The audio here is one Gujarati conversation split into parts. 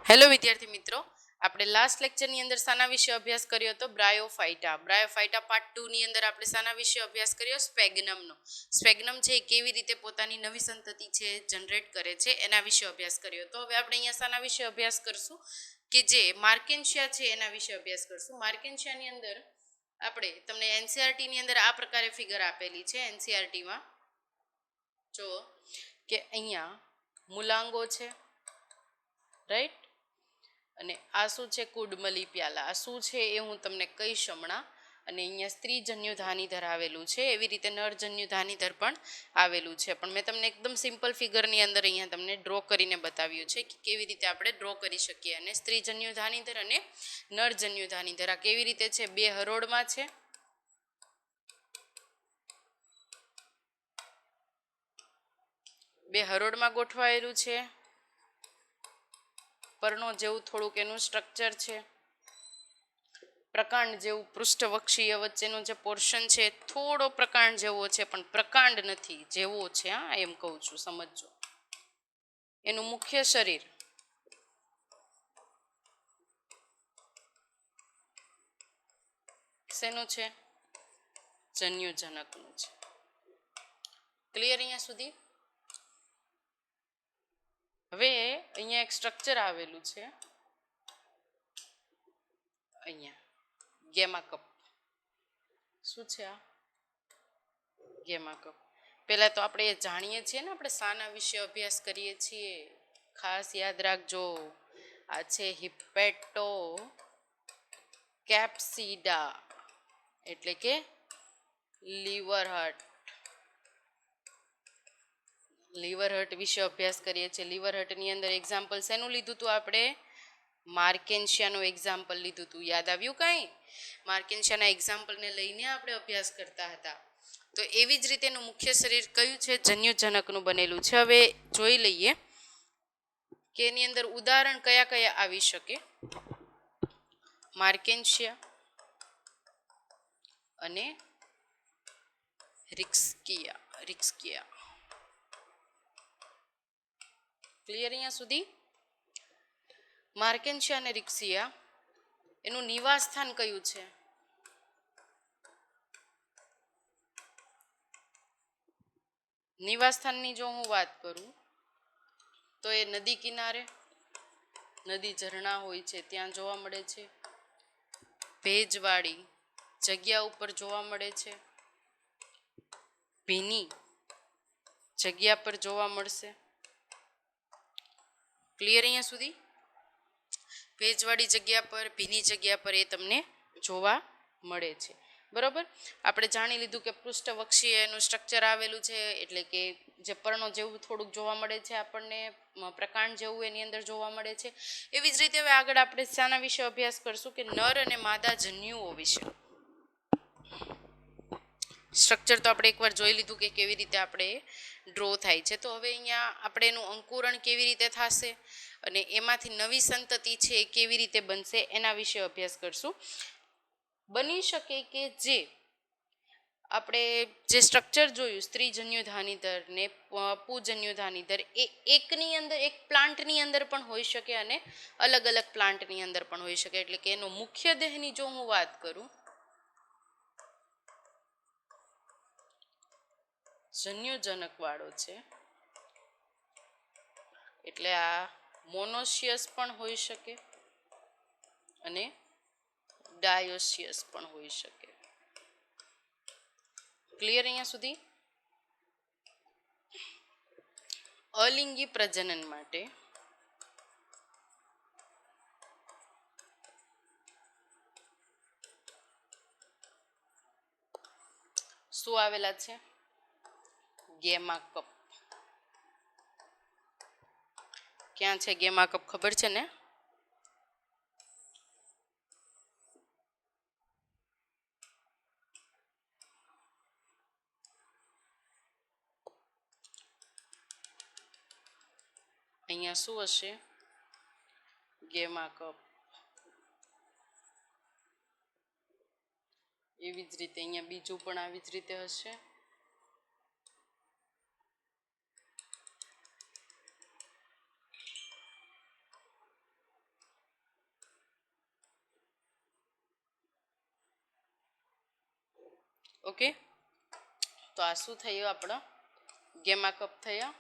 હેલો વિદ્યાર્થી મિત્રો, આપણે લાસ્ટ લેક્ચરની અંદર શાના વિશે અભ્યાસ કર્યો હતો? બ્રાયોફાઇટા પાર્ટ 2 ની અંદર આપણે શાના વિશે અભ્યાસ કર્યો? સ્પેગ્નમનો. સ્પેગ્નમ છે એ કેવી રીતે પોતાની નવી સંતતિ છે જનરેટ કરે છે એના વિશે અભ્યાસ કર્યો હતો. હવે આપણે અહીંયા શાના વિશે અભ્યાસ કરશું કે જે માર્કેન્શિયા છે એના વિશે અભ્યાસ કરશું. માર્કેન્શિયાની અંદર આપણે તમને એનસીઆરટી ની અંદર આ પ્રકારે ફિગર આપેલી છે. એનસીઆરટીમાં જો કે અહીંયા મૂલાંગો છે, રાઈટ, અને આ શું છે? કુડમલી પ્યાલા. આ શું છે એ હું તમને કહીશ હમણાં. અને અહીંયા સ્ત્રીજન્યુ ધાનીધર આવેલું છે, એવી રીતે નરજન્યુ ધાનીધર પણ આવેલું છે. પણ મેં તમને એકદમ સિમ્પલ ફિગરની અંદર અહીંયા તમને ડ્રો કરીને બતાવ્યું છે કે કેવી રીતે આપણે ડ્રો કરી શકીએ. અને સ્ત્રીજન્યુ ધાનીધર અને નરજન્યુ ધાનીધર આ કેવી રીતે છે? બે હરોળમાં છે. બે હરોળમાં ગોઠવાયેલું છે. પર્ણો જેવું થોડુંક એનું સ્ટ્રક્ચર છે. પ્રકાંડ જેવું પૃષ્ઠવક્ષીય વચ્ચેનું જે પોર્શન છે થોડો પ્રકાંડ જેવો છે, પણ પ્રકાંડ નથી, જેવો છે. હા, એમ કહું છું, સમજજો. એનું મુખ્ય શરીર શેનું છે? જન્યુજનકનું છે. ક્લિયર અહીંયા સુધી? હવે અહીંયા એક સ્ટ્રક્ચર આવેલું છે, અહીંયા ગેમા કપ. શું છે આ? Gamma cup. પહેલા તો આપણે એ જાણીએ છીએ ને, આપણે શાના વિશે અભ્યાસ કરીએ છીએ. ખાસ યાદ રાખજો, આ છે હિપેટો કેપ્સિડા, એટલે કે લીવર હર્ટ. લીવર હર્ટ વિશે અભ્યાસ કરીએ છીએ. લીવર હર્ટની અંદર એક્ઝામ્પલ શેનું લીધું હતું આપણે? માર્કેન્શિયાનું એક્ઝામ્પલ લીધું હતું. યાદ આવ્યું કાંઈ? માર્કેન્શિયાના એક્ઝામ્પલને લઈને આપણે અભ્યાસ કરતા હતા. તો એવી જ રીતે એનું મુખ્ય શરીર કયું છે? જન્યુજનકનું બનેલું છે. હવે જોઈ લઈએ કે એની અંદર ઉદાહરણ કયા કયા આવી શકે. માર્કેન્શિયા અને રિક્સ્કિયા. ક્લિયર અહીંયા સુધી? માર્કેન્શિયા અને રિક્સિયા એનું નિવાસ સ્થાન કયું છે? નિવાસ સ્થાનની જો હું વાત કરું તો એ નદી કિનારે, નદી ઝરણા હોય છે ત્યાં જોવા મળે છે. ભેજવાળી જગ્યા ઉપર જોવા મળે છે. ભીની જગ્યા પર જોવા મળશે. ક્લિયર અહીંયા સુધી? ભેજવાળી જગ્યા પર, ભીની જગ્યા પર એ તમને જોવા મળે છે. બરોબર. આપણે જાણી લીધું કે પૃષ્ઠવક્ષીય એનું સ્ટ્રક્ચર આવેલું છે, એટલે કે જે પર્ણો જેવું થોડુંક જોવા મળે છે આપણને, પ્રકાંડ જેવું એની અંદર જોવા મળે છે. એવી જ રીતે હવે આગળ આપણે શાના વિશે અભ્યાસ કરશું કે નર અને માદા જન્યુઓ વિશે. સ્ટ્રક્ચર તો આપણે એકવાર જોઈ લીધું કે કેવી રીતે આપણે ડ્રો થાય છે. તો હવે અહીંયા આપણે એનું અંકુરણ કેવી રીતે થશે અને એમાંથી નવી સંતતિ છે એ કેવી રીતે બનશે એના વિશે અભ્યાસ કરશું. બની શકે કે જે આપણે જે સ્ટ્રક્ચર જોયું સ્ત્રીજન્યુ ધાનીધર ને પુજન્યુ ધાનીધર, એ એકની અંદર, એક પ્લાન્ટની અંદર પણ હોઈ શકે અને અલગ અલગ પ્લાન્ટની અંદર પણ હોઈ શકે. એટલે કે એનો મુખ્ય દેહની જો હું વાત કરું, જન્યુજનક વાળો છે, એટલે આ મોનોશિયસ પણ હોઈ શકે અને ડાયોશિયસ પણ હોઈ શકે. ક્લિયર અહીંયા સુધી? અલિંગી પ્રજનન માટે શું આવેલા છે? Gamma cup. ક્યાં છે ગેમા કપ? ખબર છે ને? અહીંયા શું હશે? Gamma cup. એવી જ રીતે અહીંયા બીજું પણ આવી જ રીતે હશે. ઓકે, તો આ શું થયું આપણો ગેમા કપ થયા.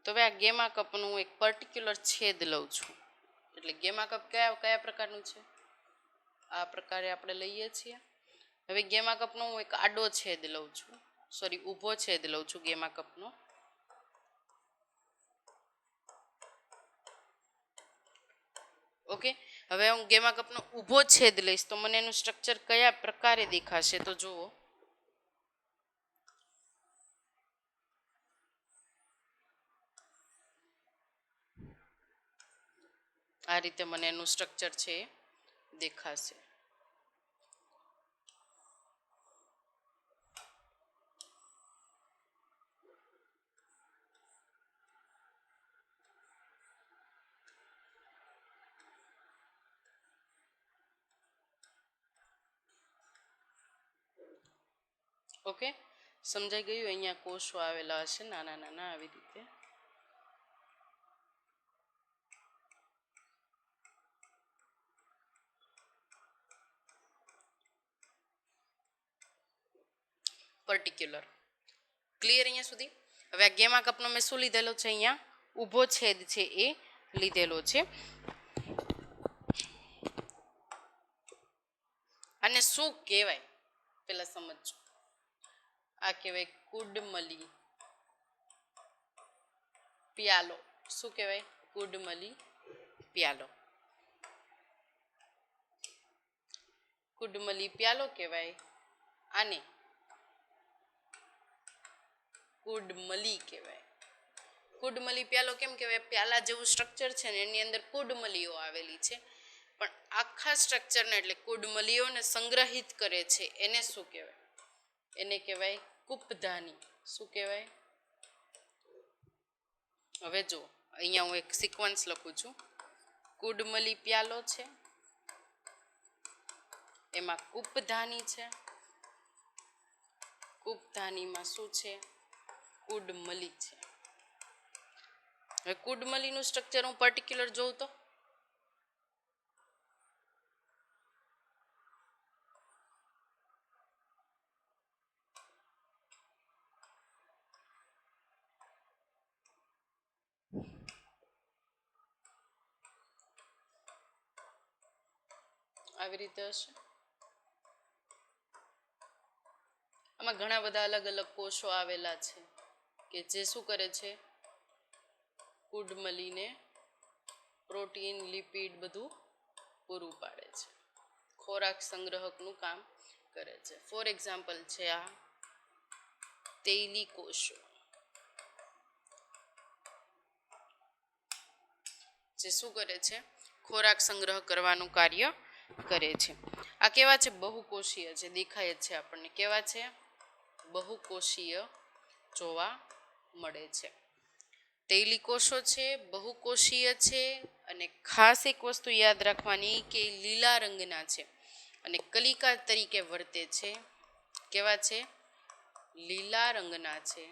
તો હવે આ ગેમા કપનું એક પર્ટિક્યુલર છેદ લઉં છું. એટલે ગેમા કપ કયા કયા પ્રકારનું છે? આ પ્રકારે આપણે લઈએ છીએ. હવે ગેમા કપનો હું એક આડો છેદ લઉં છું, સોરી ઊભો છેદ લઉં છું ગેમા કપનો. ઓકે, હવે હું ગેમા કપનો ઊભો છેદ લઈશ તો મને એનું સ્ટ્રક્ચર કયા પ્રકારે દેખાશે? તો જુઓ, આ રીતે મને એનું સ્ટ્રક્ચર છે એ દેખાશે. ઓકે, સમજાઈ ગયું? અહીંયા કોષો આવેલા હશે નાના નાના આવી રીતે. પર્ટિક્યુલર ક્લિયર અહીંયા સુધી? હવે આ ગેમા કપનો મેં શું લીધેલો છે? અહીંયા ઊભો છેદ છે એ લીધેલો છે. અને શું કહેવાય પેલા સમજો. આ કહેવાય કુડમલી પ્યાલો. શું કહેવાય? કુડમલી પ્યાલો. કુડમલી પ્યાલો કહેવાય. આને કુડમલી કહેવાય. કુડમલી પ્યાલો કેમ કહેવાય? પ્યાલા જેવું સ્ટ્રક્ચર છે ને એની અંદર કુડમલીઓ આવેલી છે, પણ આખા સ્ટ્રક્ચરને એટલે કુડમલીઓને સંગ્રહિત કરે છે એને શું કહેવાય? એને કહેવાય કૂપધાની. શું કહેવાય? હવે જો અહીંયા હું એક સિક્વન્સ લખું છું. કુડમલી પ્યાલો છે, એમાં કૂપધાની છે, કૂપધાનીમાં શું છે? કુડમલી છે. હવે કુડમલીનું સ્ટ્રક્ચર હું પર્ટિક્યુલર જોઉં તો આવી રીતે હશે. આમાં ઘણા બધા અલગ અલગ કોષો આવેલા છે કે જે શું કરે છે? કુડમલીને પ્રોટીન, લિપિડ બધું પૂરું પાડે છે, ખોરાક સંગ્રહકનું કામ કરે છે. ફોર એક્ઝામ્પલ છે આ તૈલી કોષો, જે શું કરે છે? ખોરાક સંગ્રહ કરવાનું કાર્ય કરે છે. આ કેવા છે? બહુકોષીય છે. દેખાય જ છે આપણને. કેવા છે? બહુકોષીય જોવા મળે છે. તૈલી કોષો છે, બહુકોષીય છે, અને ખાસ એક વસ્તુ યાદ રાખવાની કે લીલા રંગના છે અને કલિકા તરીકે વર્તે છે. કેવા છે? લીલા રંગના છે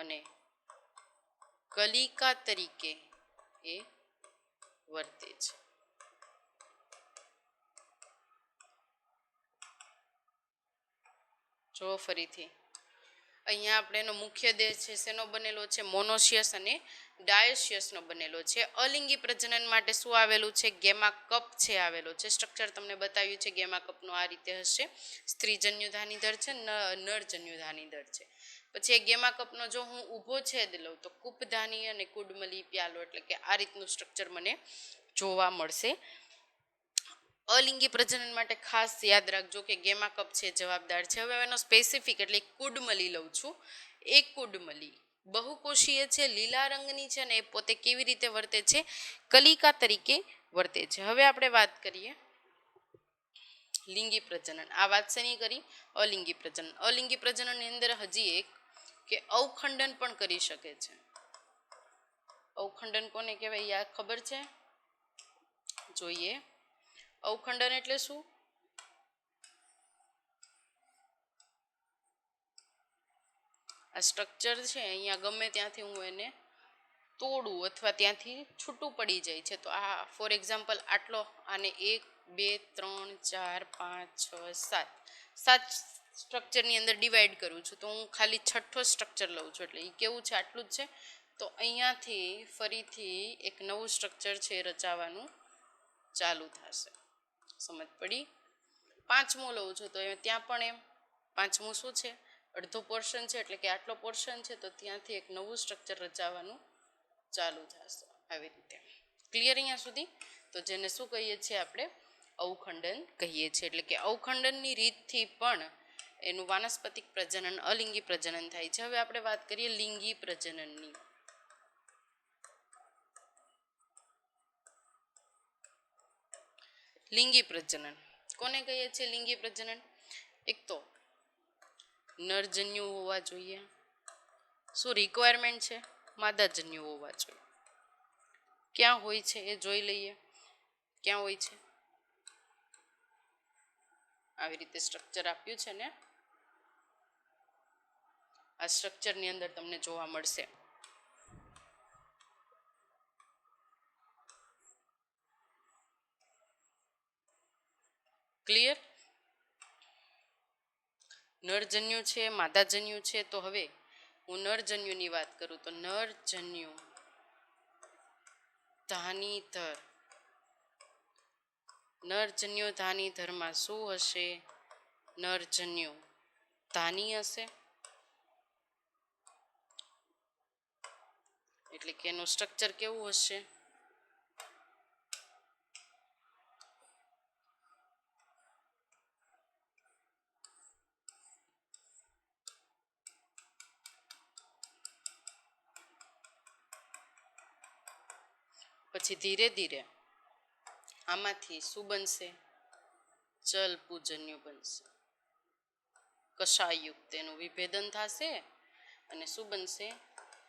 અને કલિકા તરીકે એ વર્તે છે. જો ફરીથી અહીંયા આપણે એનો મુખ્ય દેહ છે શેનો બનેલો છે? મોનોશિયસ અને ડાયોશિયસનો બનેલો છે. અલિંગી પ્રજનન માટે શું આવેલું છે? ગેમા કપ છે આવેલો છે. સ્ટ્રક્ચર તમને બતાવ્યું છે. ગેમા કપનું આ રીતે હશે. સ્ત્રી જન્યુધાની દર છે, નર જન્યુધાની દર છે. પછી એ ગેમા કપનો જો હું ઊભો છેદ લઉં તો કૂપધાની અને કુડમલી પ્યાલો, એટલે કે આ રીતનું સ્ટ્રક્ચર મને જોવા મળશે. અલિંગી પ્રજનન માટે ખાસ યાદ રાખજો કે ગેમા કપ છે જવાબદાર છે. હવે એનો સ્પેસિફિક એટલે કુડમલી લઉં છું. એક કુડમલી બહુકોષીય છે, લીલા રંગની છે, અને એ પોતે કેવી રીતે વર્તે છે? કલિકા તરીકે વર્તે છે. હવે આપણે વાત કરીએ લિંગી પ્રજનન. આ વાત શેની કરી? અલિંગી પ્રજનન. અલિંગી પ્રજનનની અંદર હજી એક કે અવખંડન પણ કરી શકે છે. અવખંડન કોને કહેવાય? આ ખબર છે? જોઈએ. અવખંડન એટલે શું? આ સ્ટ્રક્ચર છે અહીંયા ગમે ત્યાંથી હું એને તોડું અથવા ત્યાંથી છૂટું પડી જાય છે. તો આ ફોર એક્ઝામ્પલ આટલો, આને 1 2 3 4 5 6 7 7 સ્ટ્રક્ચરની અંદર ડિવાઈડ કરું છું તો હું ખાલી છઠ્ઠો સ્ટ્રક્ચર લઉં છું એટલે એ કેવું છે આટલું જ છે તો અહીંયાથી ફરીથી એક નવું સ્ટ્રક્ચર છે રચાવાનું ચાલુ થશે સમજ પડી પાંચમું લઉં છું તો ત્યાં પણ એમ પાંચમું શું છે અડધો પોર્શન છે એટલે કે આટલો પોર્શન છે તો ત્યાંથી એક નવું સ્ટ્રક્ચર રચાવાનું ચાલુ થશે આવી રીતે ક્લિયર અહીંયા સુધી તો જેને શું કહીએ છીએ આપણે અવખંડન કહીએ છીએ એટલે કે અવખંડનની રીતથી પણ એનું વાનસ્પતિક પ્રજનન અલિંગી પ્રજનન થાય છે હવે આપણે વાત કરીએ લિંગી પ્રજનનની લિંગી પ્રજનન કોને કહીએ છીએ લિંગી પ્રજનન એક તો નરજન્યુ હોવા જોઈએ શું રિક્વાયરમેન્ટ છે માદાજન્યુ હોવા જોઈએ ક્યાં હોય છે એ જોઈ લઈએ ક્યાં હોય છે આવી રીતે સ્ટ્રક્ચર આપ્યું છે ને આ સ્ટ્રક્ચરની અંદર તમને જોવા મળશે ક્લિયર નરજન્યુ છે માદાજન્યુ છે તો હવે હું નરજન્યુની વાત કરું તો નરજન્યુ ધાનીધર નરજન્યુ ધાનીધરમાં શું હશે નરજન્યુ ધાની હશે એટલે કે એનું સ્ટ્રક્ચર કેવું હશે પછી ધીરે ધીરે આમાંથી શું બનશે ચલ પૂજન્યુ બનશે કષાયુક્ત એનું વિભેદન થશે અને શું બનશે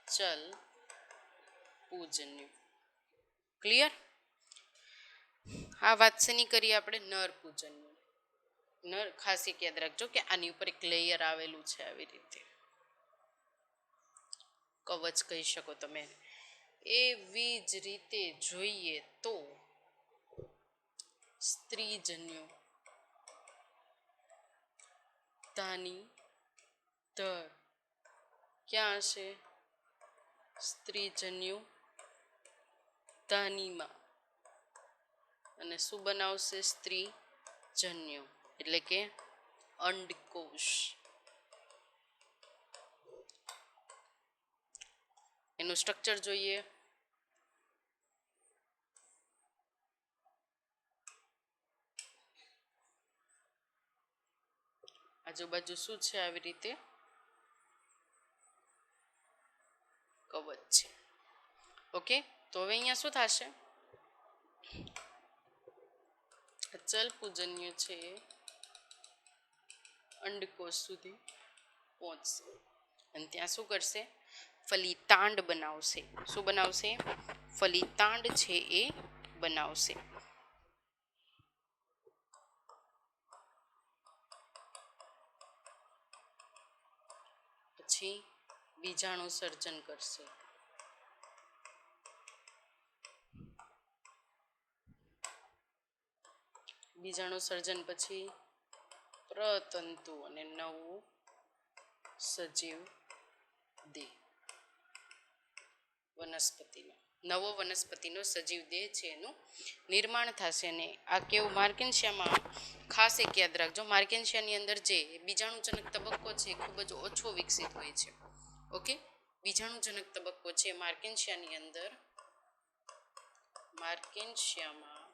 ચલ પૂજન્યુ ક્લિયર આ વાત શેની કરીએ આપણે નર પૂજન્યુ નર ખાસ એક યાદ રાખજો કે આની ઉપર એક લેયર આવેલું છે આવી રીતે કવચ કહી શકો તમે એવી જ રીતે જોઈએ તો સ્ત્રીજન્યુ ધાની ધર ક્યાં હશે સ્ત્રીજન્યુ ધાનીમાં અને શું બનાવશે સ્ત્રીજન્યુ એટલે કે અંડકોશ એનું સ્ટ્રક્ચર જોઈએ આજુબાજુ શું છે આવી રીતે કવચ છે ઓકે તો હવે અહીંયા શું થશે ચલ પૂજન્યુ છે અંડકોષ સુધી પહોંચશે અને ત્યાં શું કરશે ફલિતાંડ બનાવશે શું બનાવશે ફલિતાંડ છે એ બનાવશે પછી બીજાણુ સર્જન કરશે બીજાણુ સર્જન પછી પ્રતંતુ અને નવું સજીવ દેહ વનસ્પતિનો નવો વનસ્પતિનો સજીવ દેહ છે એનું નિર્માણ થશે અને આ કેવું માર્કેન્શિયામાં ખાસ એક યાદ રાખજો માર્કેન્શિયાની અંદર જે બીજાણુજનક તબક્કો છે ખૂબ જ ઓછો વિકસિત હોય છે ઓકે બીજાણુજનક તબક્કો છે માર્કેન્શિયાની અંદર માર્કેન્શિયામાં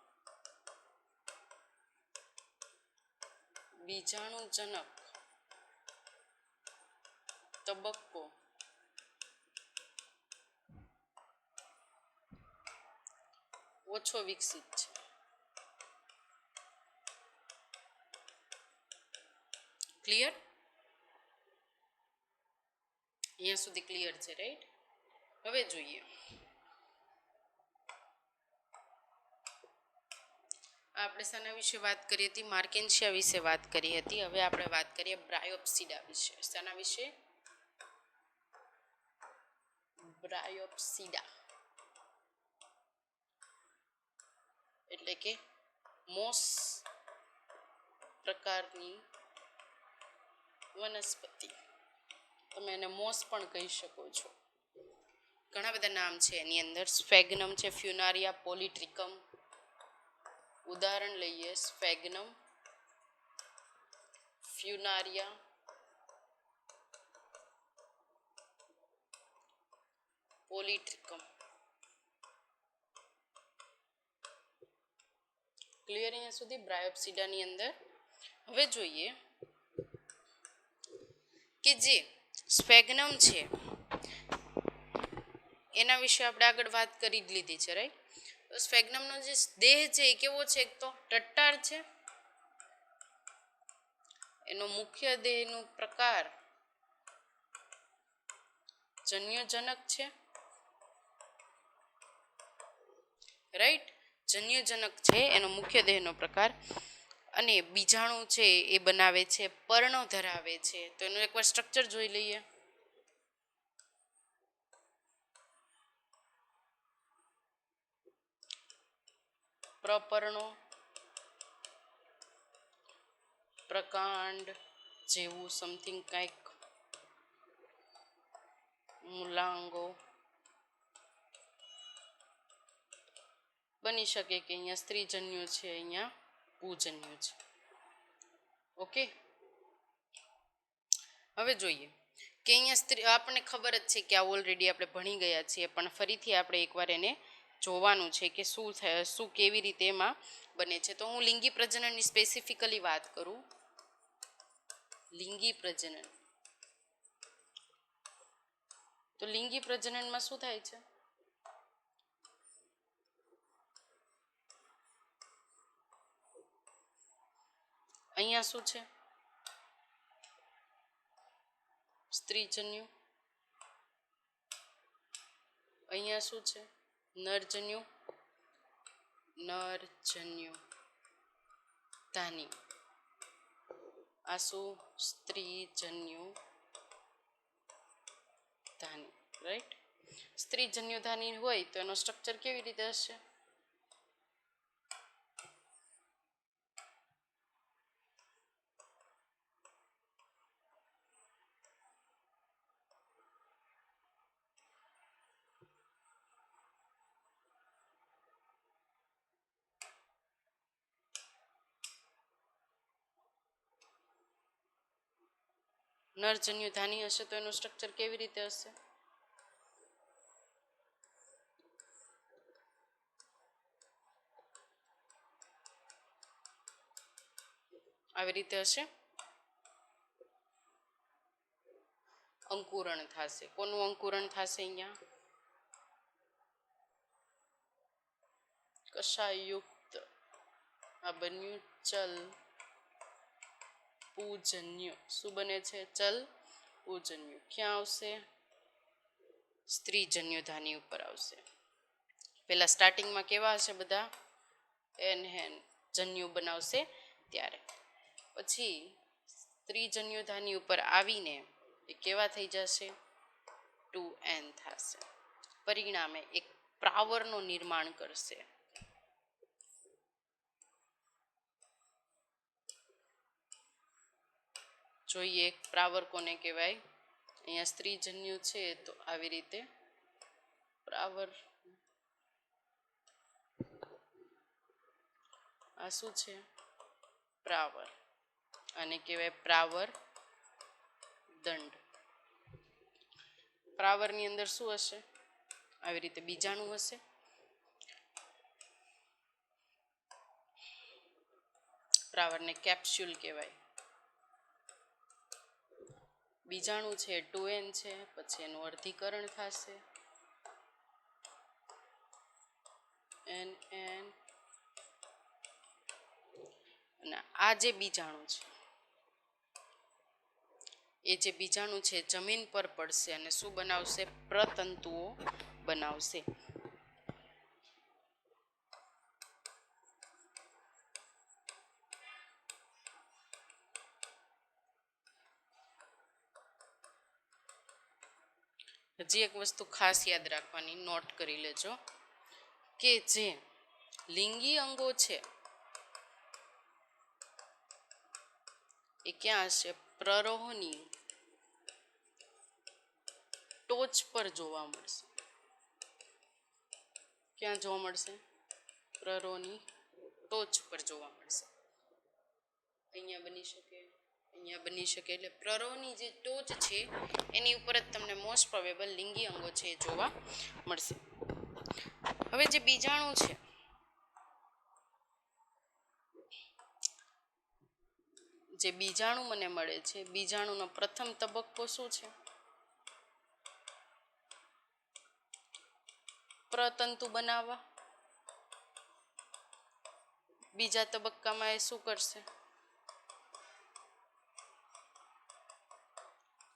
બીજાણુજનક તબક્કો ઓછો વિકસિત છે ક્લિયર અહીંયા સુધી ક્લિયર છે રાઈટ હવે જોઈએ આપણે શાના વિશે વાત કરી હતી માર્કેન્શિયા વિશે વાત કરી હતી હવે આપણે વાત કરીએ બ્રાયોપ્સિડા વિશે શાના વિશે બ્રાયોપ્સિડા એટલે કે મોસ પ્રકારની વનસ્પતિ, તમે એને મોસ પણ કહી શકો છો. ઘણા બધા નામ છે એની અંદર. સ્ફેગ્નમ છે, ફ્યુનારિયા પોલિટ્રિકમ. ઉદાહરણ લઈએ, સ્ફેગ્નમ, ફ્યુનારિયા, પોલિટ્રિકમ. ક્લિયર અહીંયા સુધી બ્રાયોપ્સિડાની અંદર. હવે જોઈએ કે જે સ્ફેગ્નમ છે એના વિશે આપણે આગળ વાત કરી જ લીધી છે, રાઈટ? તો સ્ફેગ્નમનો જે દેહ છે એ કેવો છે? એક તો ટટ્ટાર છે. એનો મુખ્ય દેહનો પ્રકાર જન્યુજનક છે, રાઈટ? જન્યુજનક છે એનો મુખ્ય દેહનો પ્રકાર. અને બીજાણુ છે એ બનાવે છે, પર્ણો ધરાવે છે. તો એનું એકવાર સ્ટ્રક્ચર જોઈ લઈએ. પ્રપર્ણો, પ્રકાંડ જેવું સમથિંગ કંઈક, મૂલાંગો. બની શકે કે અહીંયા સ્ત્રીજન્યુ છે, અહીંયા પુંજન્યુ છે. ઓકે, હવે જોઈએ કે અહીંયા સ્ત્રી, આપણને ખબર જ છે કે આ ઓલરેડી આપણે ભણી ગયા છીએ, પણ ફરીથી આપણે એકવાર એને જોવાનું છે કે શું થાય, શું કેવી રીતે એમાં બને છે. તો હું લિંગી પ્રજનનની સ્પેસિફિકલી વાત કરું. લિંગી પ્રજનન, તો લિંગી પ્રજનનમાં શું થાય છે? અહીંયા શું છે? સ્ત્રીજન્યુ. અહીંયા શું છે? નરજન્યુ. નરજન્યુ ધાની. આ શું? સ્ત્રીજન્યુ ધાની, રાઈટ? સ્ત્રીજન્યુ ધાની હોય તો એનો સ્ટ્રક્ચર કેવી રીતે હશે? નરજન્યુ ધાની હશે તો એનું સ્ટ્રક્ચર કેવી રીતે હશે? આવી રીતે હશે. અંકુરણ થશે. કોનું અંકુરણ થશે? અહીંયા કશાયુક્ત. આ બન્યું ચલ પૂજન્ય. શું બને છે? ચલ પૂજન્ય. ક્યાં આવશે? સ્ત્રીજન્યુ ધાની ઉપર આવશે. પેલા સ્ટાર્ટિંગમાં કેવા હશે બધા? એન હેન જન્યુ બનાવશે ત્યારે. પછી સ્ત્રીજન્યુ ધાની ઉપર આવીને એ કેવા થઈ જશે? 2n થશે. પરિણામે એક પ્રાવરનું નિર્માણ કરશે. જોઈએ એક પ્રાવર કોને કહેવાય? અહીંયા સ્ત્રીજન્યુ છે તો આવી રીતે પ્રાવર. આ શું છે? પ્રાવર. આને કહેવાય પ્રાવર દંડ. પ્રાવરની અંદર શું હશે? આવી રીતે બીજાણુ હશે. પ્રાવરને કેપ્સ્યુલ કહેવાય. બીજાણુ છે 2n છે, પછી એનું અર્ધીકરણ થશે nn. અને આ જે બીજાણુ છે એ જે બીજાણુ છે જમીન પર પડશે અને શું બનાવશે? પ્રતંતુઓ બનાવશે. હજી એક વસ્તુ ખાસ યાદ રાખવાની, નોટ કરી લેજો કે જે લિંગી અંગો છે એ ક્યાં હશે? પ્રરોહની ટોચ પર જોવા મળશે. ક્યાં જોવા મળશે? પ્રરોહની ટોચ પર જોવા મળશે. અહીંયા બની શકે, અહીંયા બની શકે. એટલે પ્રરોહની જે ટોચ છે એની ઉપર જ તમને મોસ્ટ પ્રોબેબલ લિંગી અંગો છે એ જોવા મળશે. હવે જે બીજાણુ છે, જે બીજાણુ મને મળે છે, બીજાણુનો પ્રથમ તબક્કો શું છે? પ્રતંતુ બનાવવા. બીજા તબક્કામાં એ શું કરશે?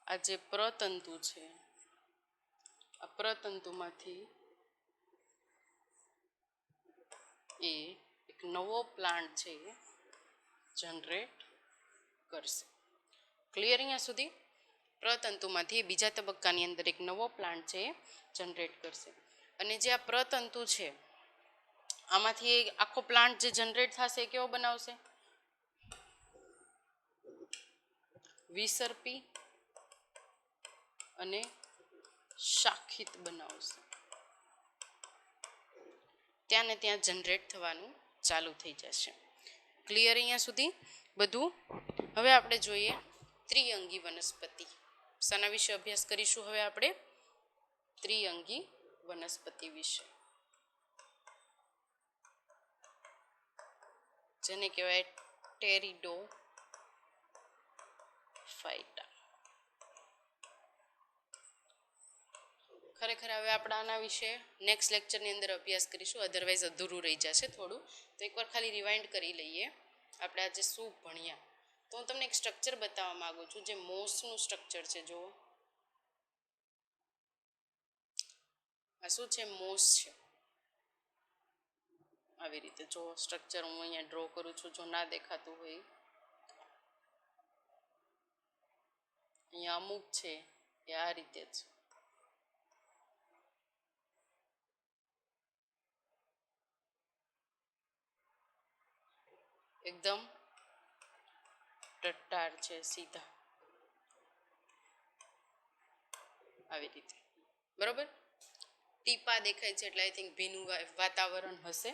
આ જે પ્રતંતુ છે, આ પ્રતંતુમાંથી એ એક નવો પ્લાન્ટ છે એ જનરેટ કરશે. ક્લિયર અહીંયા સુધી? પ્રતંતુમાંથી બીજા તબક્કાની અંદર એક નવો પ્લાન્ટ છે એ જનરેટ કરશે. અને જે આ પ્રતંતુ છે આમાંથી આખો પ્લાન્ટ જે જનરેટ થશે એ કેવો બનાવશે? વિસર્પી અને શાખિત બનાવશે. ત્યાં ને ત્યાં જનરેટ થવાનું ચાલુ થઈ જશે. ક્લિયર અહીંયા સુધી બધું? હવે આપણે જોઈએ ત્રિઅંગી વનસ્પતિ. શાના વિશે અભ્યાસ કરીશું હવે આપણે? ત્રિઅંગી વનસ્પતિ વિશે, જેને કહેવાય ટેરિડોફાઇટા. ખરેખર હવે આપણે આના વિશે નેક્સ્ટ લેક્ચરની અંદર અભ્યાસ કરીશું, અધરવાઇઝ અધૂરું રહી જશે થોડું. તો એકવાર ખાલી રિવાઇન્ડ કરી લઈએ આપણે આજે શું ભણ્યા. તો હું તમને એક સ્ટ્રક્ચર બતાવવા માંગુ છું, જે મોસનું સ્ટ્રક્ચર છે. જુઓ, આ શું છે? મોસ છે. આવી રીતે જો સ્ટ્રક્ચર હું અહીંયા ડ્રો કરું છું, જો ના દેખાતું હોય, અહીંયા અમુક છે એ આ રીતે જ. એકદમ ટટ્ટાર છે, સીધા આવી રીતે. બરોબર? ટીપા દેખાય છે એટલે આઈ થિંક ભીનું વાતાવરણ હશે,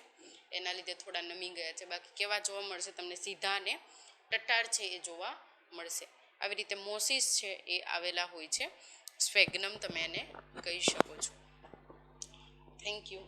એના લીધે થોડા નમી ગયા છે. બાકી કેવા જોવા મળશે તમને? સીધા અને ટટ્ટાર છે એ જોવા મળશે. આવી રીતે મોસિસ છે એ આવેલા હોય છે. સ્ફેગ્નમ તમે એને કહી શકો છો. Thank you.